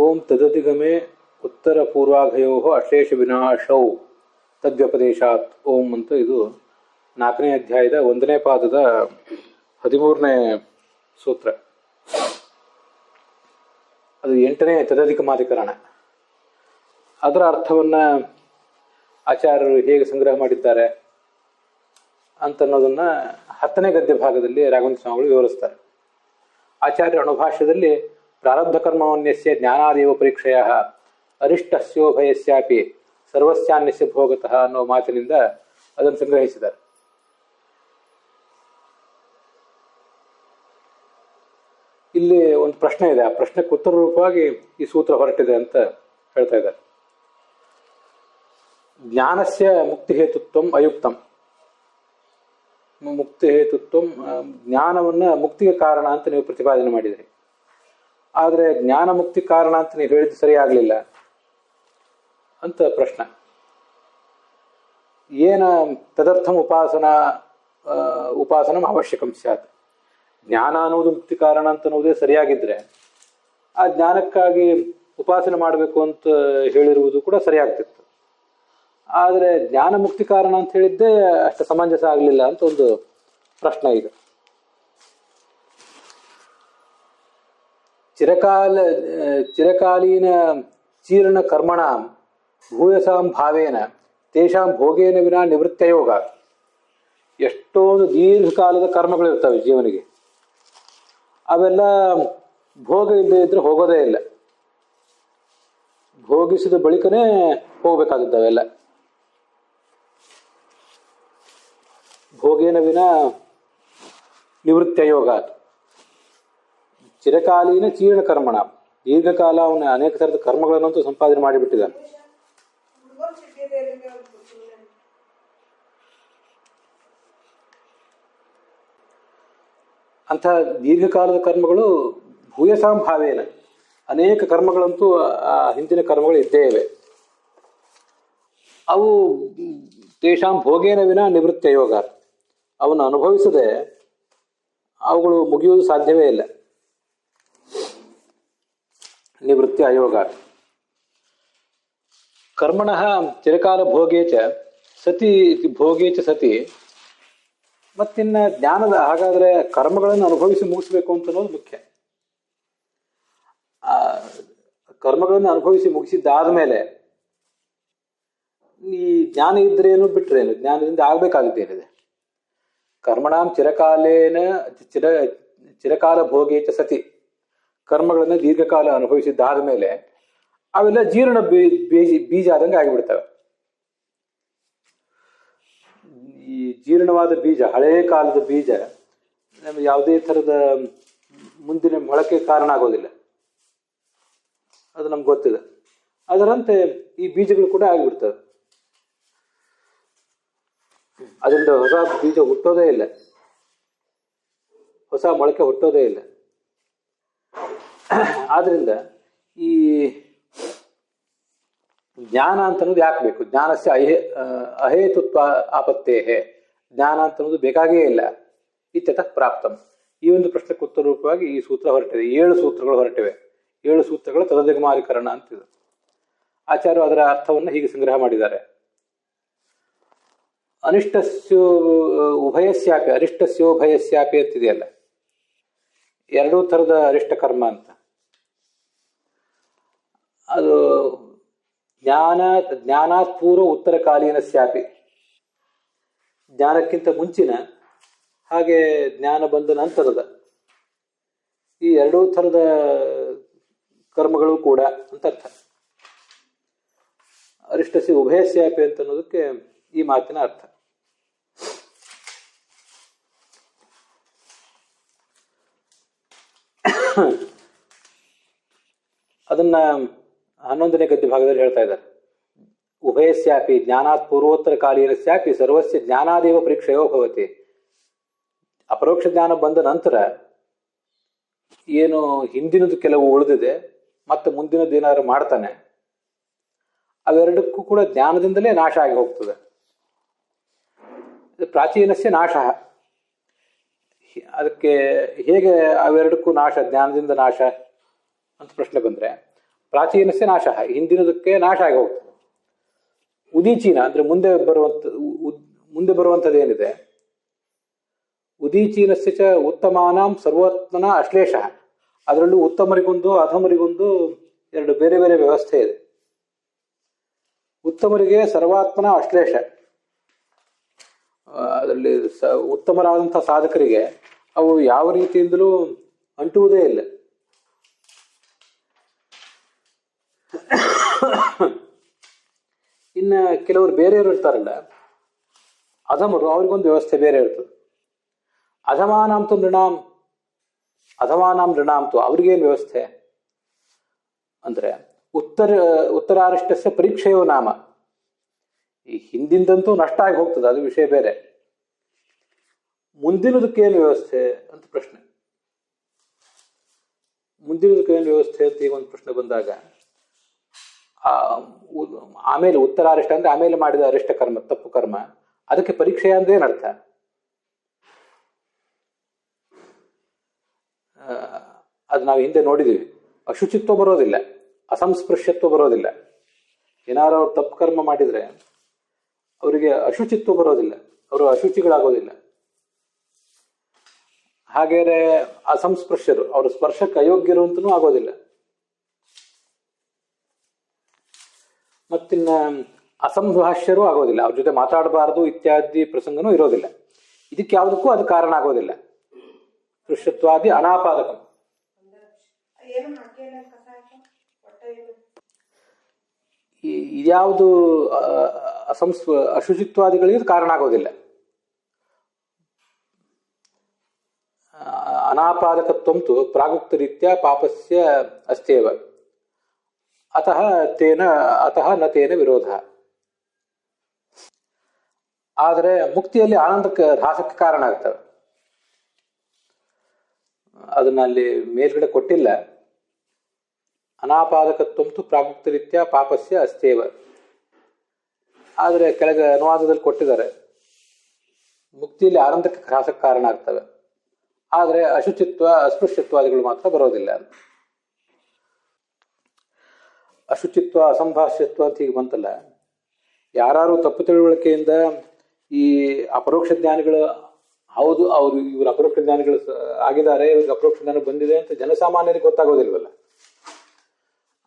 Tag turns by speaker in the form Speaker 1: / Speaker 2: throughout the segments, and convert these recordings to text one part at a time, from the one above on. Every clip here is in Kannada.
Speaker 1: ಓಂ ತದಧಿಗಮೆ ಉತ್ತರ ಪೂರ್ವಾಘಯೋ ಅಶೇಷ ವಿನಾಶೌ ತದ್ವ್ಯಪದೇಶಾತ್ ಓಂ ಅಂತ ಇದು 4ನೇ ಅಧ್ಯಾಯದ 1ನೇ ಪಾದದ 13ನೇ ಸೂತ್ರ. ಅದು 8ನೇ ತದಧಿಗಮಾಧಿಕರಣ. ಅದರ ಅರ್ಥವನ್ನು ಆಚಾರ್ಯರು ಹೇಗೆ ಸಂಗ್ರಹ ಮಾಡಿದ್ದಾರೆ ಅಂತನ್ನೋದನ್ನು 10ನೇ ಗದ್ಯ ಭಾಗದಲ್ಲಿ ರಾಘವೇಂದ್ರ ಸ್ವಾಮಿಗಳು ವಿವರಿಸ್ತಾರೆ. ಆಚಾರ್ಯರ ಅಣುಭಾಷ್ಯದಲ್ಲಿ ಪ್ರಾರಬ್ಧ ಕರ್ಮವನ್ಯಸ್ಯ ಜ್ಞಾನಾದೇವ ಪರೀಕ್ಷೆಯ ಅರಿಷ್ಟಸ್ಯೋಭಯಸ್ಯಾಪಿ ಸರ್ವಸ್ಯಾನ್ಯಸ್ಯ ಭೋಗತಃ ಅನ್ನೋ ಮಾತಿನಿಂದ ಅದನ್ನು ಸಂಗ್ರಹಿಸಿದ್ದಾರೆ. ಇಲ್ಲಿ ಒಂದು ಪ್ರಶ್ನೆ ಇದೆ. ಆ ಪ್ರಶ್ನೆಗೆ ಉತ್ತರ ರೂಪವಾಗಿ ಈ ಸೂತ್ರ ಹೊರಟಿದೆ ಅಂತ ಹೇಳ್ತಾ ಇದ್ದಾರೆ. ಜ್ಞಾನಸ್ಯ ಮುಕ್ತಿ ಹೇತುತ್ವಂ ಅಯುಕ್ತಂ. ಮುಕ್ತಿ ಹೇತುತ್ವಂ, ಜ್ಞಾನವನ್ನು ಮುಕ್ತಿಗೆ ಕಾರಣ ಅಂತ ನೀವು ಪ್ರತಿಪಾದನೆ ಮಾಡಿದ್ರಿ. ಆದರೆ ಜ್ಞಾನ ಮುಕ್ತಿ ಕಾರಣ ಅಂತ ನೀವು ಹೇಳಿದ್ದು ಸರಿಯಾಗಲಿಲ್ಲ ಅಂತ ಪ್ರಶ್ನೆ. ಏನ ತದರ್ಥಂ ಉಪಾಸನ ಅವಶ್ಯಕಂ ಸ್ಯಾತ್. ಜ್ಞಾನ ಅನ್ನೋದು ಮುಕ್ತಿ ಕಾರಣ ಅಂತ ಅನ್ನೋದೇ ಸರಿಯಾಗಿದ್ರೆ ಆ ಜ್ಞಾನಕ್ಕಾಗಿ ಉಪಾಸನೆ ಮಾಡಬೇಕು ಅಂತ ಹೇಳಿರುವುದು ಕೂಡ ಸರಿಯಾಗ್ತಿತ್ತು. ಆದರೆ ಜ್ಞಾನ ಮುಕ್ತಿ ಕಾರಣ ಅಂತ ಹೇಳಿದ್ದೇ ಅಷ್ಟು ಸಮಂಜಸ ಆಗಲಿಲ್ಲ ಅಂತ ಒಂದು ಪ್ರಶ್ನೆ ಇದೆ. ಚಿರಕಾಲೀನ ಚೀರ್ಣ ಕರ್ಮಣ ಭೂಯಸಾಂ ಭಾವೇನ ತೇಷಾಂ ಭೋಗೇನ ವಿನಾ ನಿವೃತ್ತಯೋಗ. ಎಷ್ಟೊಂದು ದೀರ್ಘಕಾಲದ ಕರ್ಮಗಳಿರ್ತವೆ ಜೀವನಿಗೆ, ಅವೆಲ್ಲ ಭೋಗ ಇಲ್ಲದೆ ಇದ್ರೆ ಹೋಗೋದೇ ಇಲ್ಲ. ಭೋಗಿಸಿದ ಬಳಿಕನೇ ಹೋಗ್ಬೇಕಾಗುತ್ತೆ ಅವೆಲ್ಲ. ಭೋಗೇನ ವಿನ ನಿವೃತ್ತಯೋಗ. ಚಿರಕಾಲೀನ ಚೀರ್ಣ ಕರ್ಮಣ, ದೀರ್ಘಕಾಲ ಅವನ ಅನೇಕ ಥರದ ಕರ್ಮಗಳನ್ನಂತೂ ಸಂಪಾದನೆ ಮಾಡಿಬಿಟ್ಟಿದ್ದಾನೆ. ಅಂಥ ದೀರ್ಘಕಾಲದ ಕರ್ಮಗಳು ಭೂಯಸಾಂ ಭಾವೇನ, ಅನೇಕ ಕರ್ಮಗಳಂತೂ ಆ ಹಿಂದಿನ ಕರ್ಮಗಳು ಇದ್ದೇ ಇವೆ. ಅವು ತೇಷಾಂ ಭೋಗೇನ ವಿನ ನಿವೃತ್ತ ಯೋಗ, ಅವನ್ನು ಅನುಭವಿಸದೆ ಅವುಗಳು ಮುಗಿಯುವುದು ಸಾಧ್ಯವೇ ಇಲ್ಲ. ನಿವೃತ್ತಿ ಅಯೋಗ. ಕರ್ಮಣಃ ಚಿರಕಾಲ ಭೋಗೇಚ ಸತಿ ಭೋಗೇಚ ಸತಿ. ಮತ್ತಿನ್ನ ಜ್ಞಾನದ, ಹಾಗಾದ್ರೆ ಕರ್ಮಗಳನ್ನು ಅನುಭವಿಸಿ ಮುಗಿಸ್ಬೇಕು ಅಂತ ಅನ್ನೋದು ಮುಖ್ಯ. ಆ ಕರ್ಮಗಳನ್ನು ಅನುಭವಿಸಿ ಮುಗಿಸಿದ್ದಾದ ಮೇಲೆ ಈ ಜ್ಞಾನ ಇದ್ರೇನು ಬಿಟ್ರೇನು, ಜ್ಞಾನದಿಂದ ಆಗ್ಬೇಕಾಗಿದ್ದೇನಿದೆ. ಕರ್ಮಣಾಂ ಚಿರಕಾಲ ಭೋಗೇಚ ಸತಿ. ಕರ್ಮಗಳನ್ನು ದೀರ್ಘಕಾಲ ಅನುಭವಿಸಿದ್ದಾದ ಮೇಲೆ ಅವೆಲ್ಲ ಜೀರ್ಣ ಬೀಜ ಆದಂಗೆ ಆಗಿಬಿಡ್ತವೆ. ಈ ಜೀರ್ಣವಾದ ಬೀಜ, ಹಳೆಯ ಕಾಲದ ಬೀಜ ನಮ್ಗೆ ಯಾವುದೇ ಥರದ ಮುಂದಿನ ಮೊಳಕೆ ಕಾರಣ ಆಗೋದಿಲ್ಲ, ಅದು ನಮ್ಗೆ ಗೊತ್ತಿದೆ. ಅದರಂತೆ ಈ ಬೀಜಗಳು ಕೂಡ ಆಗಿಬಿಡ್ತವೆ. ಅದರಿಂದ ಹೊಸ ಬೀಜ ಹುಟ್ಟೋದೇ ಇಲ್ಲ, ಹೊಸ ಮೊಳಕೆ ಹುಟ್ಟೋದೇ ಇಲ್ಲ. ಆದ್ರಿಂದ ಈ ಜ್ಞಾನ ಅಂತನ್ನೋದು ಯಾಕೆ ಬೇಕು? ಜ್ಞಾನಸ್ಯ ಅಹೇತುತ್ವ ಆಪತ್ತೇಹೇ. ಜ್ಞಾನ ಅಂತನ್ನೋದು ಬೇಕಾಗೇ ಇಲ್ಲ. ಇತ್ಯತಃ ಪ್ರಾಪ್ತಂ. ಈ ಒಂದು ಪ್ರಶ್ನೆಗೆ ಉತ್ತರ ರೂಪವಾಗಿ ಈ ಸೂತ್ರ ಹೊರಟಿದೆ. 7 ಸೂತ್ರಗಳು ಹೊರಟಿವೆ. 7 ಸೂತ್ರಗಳ ತದಧಿಗಮಾಧಿಕರಣ ಅಂತಿದೆ. ಆಚಾರ್ಯರು ಅದರ ಅರ್ಥವನ್ನು ಹೀಗೆ ಸಂಗ್ರಹ ಮಾಡಿದ್ದಾರೆ. ಅನಿಷ್ಟಸ್ಯೋ ಉಭಯಸ್ಯಾಪಿ, ಅರಿಷ್ಟಸ್ಯೋಭಯಸ್ಯಾಪಿ ಅಂತಿದೆಯಲ್ಲ, 2 ಥರದ ಅರಿಷ್ಟ ಕರ್ಮ ಅಂತ. ಅದು ಜ್ಞಾನಾತ್ ಪೂರ್ವ ಉತ್ತರ ಕಾಲೀನ ಸ್ಯಾಪಿ. ಜ್ಞಾನಕ್ಕಿಂತ ಮುಂಚಿನ ಹಾಗೆ ಜ್ಞಾನ ಬಂದ ನಂತರದ ಈ 2 ಥರದ ಕರ್ಮಗಳು ಕೂಡ ಅಂತ ಅರ್ಥ. ಅರಿಷ್ಟಸ್ಯ ಉಭಯಸ್ಯಾಪಿ ಅಂತ ಅನ್ನೋದಕ್ಕೆ ಈ ಮಾತಿನ ಅರ್ಥ. ಅದನ್ನ 11ನೇ ಗದ್ಯ ಭಾಗದಲ್ಲಿ ಹೇಳ್ತಾ ಇದ್ದಾರೆ. ಉಭಯಸ್ಯಾಪಿ ಜ್ಞಾನಾತ್ ಪೂರ್ವೋತ್ತರ ಕಾಲೀನ ಸ್ಯಾಪಿ ಸರ್ವಸ್ಯ ಜ್ಞಾನಾದೇವ ಪರೀಕ್ಷೆಯೋ ಭವತಿ. ಅಪರೋಕ್ಷ ಜ್ಞಾನ ಬಂದ ನಂತರ ಏನು ಹಿಂದಿನದು ಕೆಲವು ಉಳಿದಿದೆ ಮತ್ತೆ ಮುಂದಿನದ್ದು ಏನಾದ್ರು ಮಾಡ್ತಾನೆ, ಅವೆರಡಕ್ಕೂ ಕೂಡ ಜ್ಞಾನದಿಂದಲೇ ನಾಶ ಆಗಿ ಹೋಗ್ತದೆ. ಪ್ರಾಚೀನಸ್ಯ ನಾಶ. ಅದಕ್ಕೆ ಹೇಗೆ ಅವೆರಡಕ್ಕೂ ನಾಶ, ಜ್ಞಾನದಿಂದ ನಾಶ ಅಂತ ಪ್ರಶ್ನೆ ಬಂದರೆ, ಪ್ರಾಚೀನಸ್ಯ ನಾಶ, ಹಿಂದಿನದಕ್ಕೆ ನಾಶ ಆಗಿ ಹೋಗ್ತದೆ. ಉದೀಚೀನ ಅಂದ್ರೆ ಮುಂದೆ ಬರುವಂಥದ್ದು ಏನಿದೆ, ಉದೀಚೀನಸ್ಯ ಚ ಉತ್ತಮಾನಾಂ ಸರ್ವೋತ್ತಮನ ಅಶ್ಲೇಷ, ಅದರಲ್ಲೂ ಉತ್ತಮರಿಗೊಂದು ಅಧಮರಿಗೊಂದು ಎರಡು ಬೇರೆ ಬೇರೆ ವ್ಯವಸ್ಥೆ ಇದೆ. ಉತ್ತಮರಿಗೆ ಸರ್ವಾತ್ಮನ ಅಶ್ಲೇಷ, ಅದರಲ್ಲಿ ಉತ್ತಮರಾದಂಥ ಸಾಧಕರಿಗೆ ಅವು ಯಾವ ರೀತಿಯಿಂದಲೂ ಅಂಟುವುದೇ ಇಲ್ಲ. ಇನ್ನು ಕೆಲವರು ಬೇರೆಯವರು ಇರ್ತಾರಲ್ಲ ಅಧಮರು, ಅವ್ರಿಗೊಂದು ವ್ಯವಸ್ಥೆ ಬೇರೆ ಇರ್ತದೆ. ಅಧಮಾನಾಂತು ನೃಣಾಂತು ಅವ್ರಿಗೇನು ವ್ಯವಸ್ಥೆ ಅಂದ್ರೆ ಉತ್ತರಾರಿಷ್ಟಸ್ಯ ಪರೀಕ್ಷೆಯೋ ನಾಮ, ಈ ಹಿಂದಿಂದಂತೂ ನಷ್ಟ ಆಗಿ ಹೋಗ್ತದೆ, ಅದು ವಿಷಯ ಬೇರೆ. ಮುಂದಿನದಕ್ಕೇನು ವ್ಯವಸ್ಥೆ ಅಂತ ಪ್ರಶ್ನೆ. ಮುಂದಿನದಕ್ಕೇನು ವ್ಯವಸ್ಥೆ ಅಂತ ಈಗ ಒಂದು ಪ್ರಶ್ನೆ ಬಂದಾಗ, ಆಮೇಲೆ ಉತ್ತರಾರಿಷ್ಟ ಅಂದ್ರೆ ಆಮೇಲೆ ಮಾಡಿದ ಅರಿಷ್ಟ ಕರ್ಮ, ತಪ್ಪು ಕರ್ಮ, ಅದಕ್ಕೆ ಪರೀಕ್ಷೆ ಅಂದ್ರೆ ಏನರ್ಥ? ಅದು ನಾವು ಹಿಂದೆ ನೋಡಿದೀವಿ. ಅಶುಚಿತ್ವ ಬರೋದಿಲ್ಲ, ಅಸಂಸ್ಪೃಶ್ಯತ್ವ ಬರೋದಿಲ್ಲ. ಏನಾದ್ರು ಅವ್ರು ತಪ್ಪು ಕರ್ಮ ಮಾಡಿದ್ರೆ ಅವರಿಗೆ ಅಶುಚಿತ್ವ ಬರೋದಿಲ್ಲ, ಅವರು ಅಶುಚಿಗಳಾಗೋದಿಲ್ಲ. ಹಾಗೇನೆ ಅಸಂಸ್ಪೃಶ್ಯರು, ಅವರು ಸ್ಪರ್ಶಕ್ಕೆ ಅಯೋಗ್ಯರು ಅಂತನೂ ಆಗೋದಿಲ್ಲ. ಮತ್ತಿನ್ನ ಅಸಂಭಾಷ್ಯರೂ ಆಗೋದಿಲ್ಲ, ಅವ್ರ ಜೊತೆ ಮಾತಾಡಬಾರದು ಇತ್ಯಾದಿ ಪ್ರಸಂಗನೂ ಇರೋದಿಲ್ಲ. ಇದಕ್ಕೆ ಯಾವುದಕ್ಕೂ ಅದು ಕಾರಣ ಆಗೋದಿಲ್ಲ. ಸ್ಪೃಶ್ಯತ್ವಾದಿ ಅನಾಪಾದಕ. ಇದ್ಯಾವುದು ಅಶುಚಿತ್ವಾದಿಗಳಿಗೆ ಕಾರಣ ಆಗೋದಿಲ್ಲ. ಅನಾಪಾದಕತ್ವಂತು ಪ್ರಾಗುಕ್ತ ರೀತ್ಯ ಪಾಪಸ್ಯ ಅಸ್ತೇವ ಅತಃ ನ ತೇನ ವಿರೋಧ. ಆದರೆ ಮುಕ್ತಿಯಲ್ಲಿ ಆನಂದಕ್ಕೆ ಹ್ರಾಸಕ್ಕೆ ಕಾರಣ ಆಗ್ತವೆ. ಅದನ್ನ ಅಲ್ಲಿ ಮೇಲ್ಗಡೆ ಕೊಟ್ಟಿಲ್ಲ. ಅನಾಪಾದಕತ್ವಂತು ಪ್ರಾಗುಕ್ತ ರೀತ್ಯ ಪಾಪಸ್ಯ ಅಸ್ತೇವ, ಆದರೆ ಕೆಳಗೆ ಅನುವಾದದಲ್ಲಿ ಕೊಟ್ಟಿದ್ದಾರೆ ಮುಕ್ತಿಯಲ್ಲಿ ಆನಂದಕ್ಕೆ ಹ್ರಾಸಕ್ಕೆ ಕಾರಣ ಆಗ್ತವೆ, ಆದರೆ ಅಶುಚಿತ್ವ ಅಸ್ಪೃಶ್ಯತ್ವಾದಿಗಳು ಮಾತ್ರ ಬರೋದಿಲ್ಲ. ಅಶುಚಿತ್ವ ಅಸಂಭಾಷ್ಯತ್ವ ಅಂತ ಹೀಗೆ ಬಂತಲ್ಲ, ಯಾರು ತಪ್ಪು ತಿಳುವಳಿಕೆಯಿಂದ ಈ ಅಪರೋಕ್ಷ ಜ್ಞಾನಿಗಳು, ಹೌದು ಇವರು ಅಪರೋಕ್ಷ ಜ್ಞಾನಿಗಳು ಆಗಿದ್ದಾರೆ, ಇವ್ರಿಗೆ ಅಪರೋಕ್ಷ ಜ್ಞಾನ ಬಂದಿದೆ ಅಂತ ಜನಸಾಮಾನ್ಯರಿಗೆ ಗೊತ್ತಾಗೋದಿಲ್ವಲ್ಲ.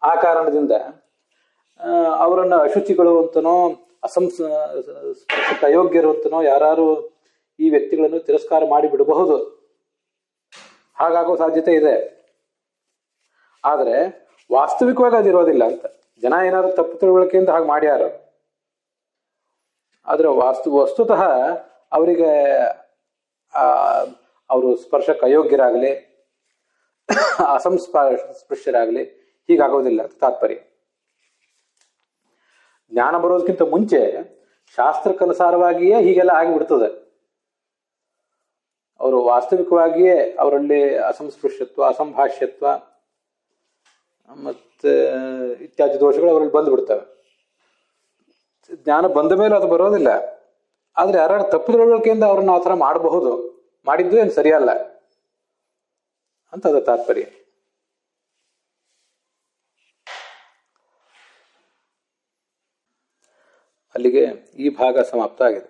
Speaker 1: ಆ ಕಾರಣದಿಂದ ಅವರನ್ನು ಅಶುಚಿಗಳು ಅಂತನೋ ಸ್ಪರ್ಶಕ್ಕೆ ಅಯೋಗ್ಯರು ಅಂತನೋ ಯಾರು ಈ ವ್ಯಕ್ತಿಗಳನ್ನು ತಿರಸ್ಕಾರ ಮಾಡಿ ಬಿಡಬಹುದು. ಹಾಗಾಗೋ ಸಾಧ್ಯತೆ ಇದೆ. ಆದರೆ ವಾಸ್ತವಿಕವಾಗಿ ಅದಿರೋದಿಲ್ಲ ಅಂತ. ಜನ ಏನಾದ್ರು ತಪ್ಪು ತಿಳುವಳಿಕೆಯಿಂದ ಹಾಗೆ ಮಾಡ್ಯಾರ, ಆದ್ರೆ ವಸ್ತುತಃ ಅವರಿಗೆ ಅವರು ಸ್ಪರ್ಶಕ್ಕೆ ಅಯೋಗ್ಯರಾಗಲಿ ಅಸಂಸ್ಪೃಶ್ಯರಾಗಲಿ ಹೀಗಾಗೋದಿಲ್ಲ ಅಂತ ತಾತ್ಪರ್ಯ. ಜ್ಞಾನ ಬರೋದಕ್ಕಿಂತ ಮುಂಚೆ ಶಾಸ್ತ್ರಕ್ಕನುಸಾರವಾಗಿಯೇ ಹೀಗೆಲ್ಲ ಆಗಿಬಿಡ್ತದೆ. ಅವರು ವಾಸ್ತವಿಕವಾಗಿಯೇ ಅವರಲ್ಲಿ ಅಸಂಸ್ಪೃಶ್ಯತ್ವ ಅಸಂಭಾಷ್ಯತ್ವ ಮತ್ತೆ ಇತ್ಯಾದಿ ದೋಷಗಳು ಅವರಲ್ಲಿ ಬಂದ್ಬಿಡ್ತವೆ. ಜ್ಞಾನ ಬಂದ ಮೇಲೆ ಅದು ಬರೋದಿಲ್ಲ. ಆದ್ರೆ ಯಾರು ತಪ್ಪು ತಿಳುವಳಿಕೆಯಿಂದ ಅವ್ರನ್ನ ಆ ಥರ ಮಾಡಬಹುದು, ಮಾಡಿದ್ದು ಏನು ಸರಿಯಲ್ಲ ಅಂತ ಅದು ತಾತ್ಪರ್ಯ. ಅಲ್ಲಿಗೆ ಈ ಭಾಗ ಸಮಾಪ್ತ ಆಗಿದೆ.